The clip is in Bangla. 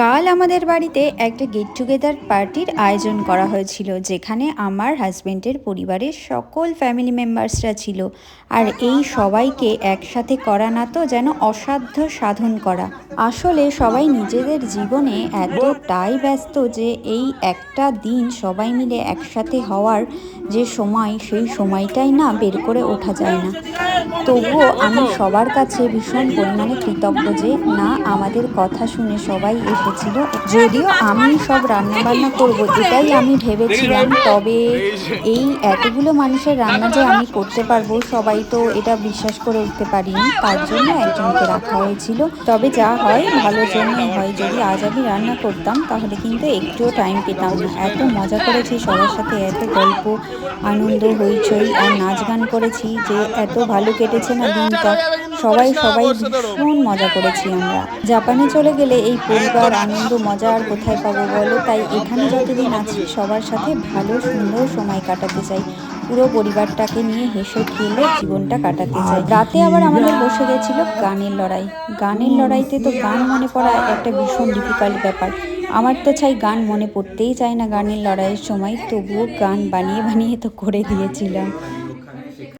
কাল আমাদের বাড়িতে একটা গেট টুগেদার পার্টির আয়োজন করা হয়েছিল, যেখানে আমার হাজবেন্ডের পরিবারের সকল ফ্যামিলি মেম্বার্সরা ছিল। আর এই সবাইকে একসাথে করা না তো যেন অসাধ্য সাধন করা। আসলে সবাই নিজেদের জীবনে এতটাই ব্যস্ত যে এই একটা দিন সবাই মিলে একসাথে হওয়ার যে সময়, সেই সময়টাই না বের করে ওঠা যায় না। তবুও আমি সবার কাছে ভীষণ পরিমাণে কৃতজ্ঞ যে না, আমাদের কথা শুনে সবাই এসেছিল। যদিও আমি সব রান্নাবান্না করব এটাই আমি ভেবেছিলাম, তবে এই এতগুলো মানুষের রান্না যে আমি করতে পারবো সবাই তো এটা বিশ্বাস করে উঠতে পারিনি। তার জন্য একজনকে রাখা হয়েছিল। তবে যা হয় ভালোর জন্যই হয়। যদি আজ আমি রান্না করতাম তাহলে কিন্তু একটুও টাইম পেতাম না। এত মজা করেছি সবার সাথে, এত গল্প আনন্দ হইচই আর নাচ গান করেছি যে এত ভালো কেটেছে না দিনটা। সবাই সবাই ভীষণ মজা করেছি আমরা। জাপানে চলে গেলে এই পরিবার আনন্দ মজা আর কোথায় পাবো বলো? তাই এখানে যতদিন আছি সবার সাথে ভালো সুন্দর সময় কাটাতে চাই। পুরো পরিবারটাকে নিয়ে হেসে খেলে জীবনটা কাটাতে চাই। রাতে আবার আমাদের বসে গেছিল গানের লড়াই। গানের লড়াইতে তো গান মনে পড়া একটা ভীষণ ডিফিকাল্ট ব্যাপার। আমার তো চাই গান মনে পড়তেই চায় না গানের লড়াইয়ের সময়, তবুও গান বানিয়ে বানিয়ে তো করে দিয়েছিলাম।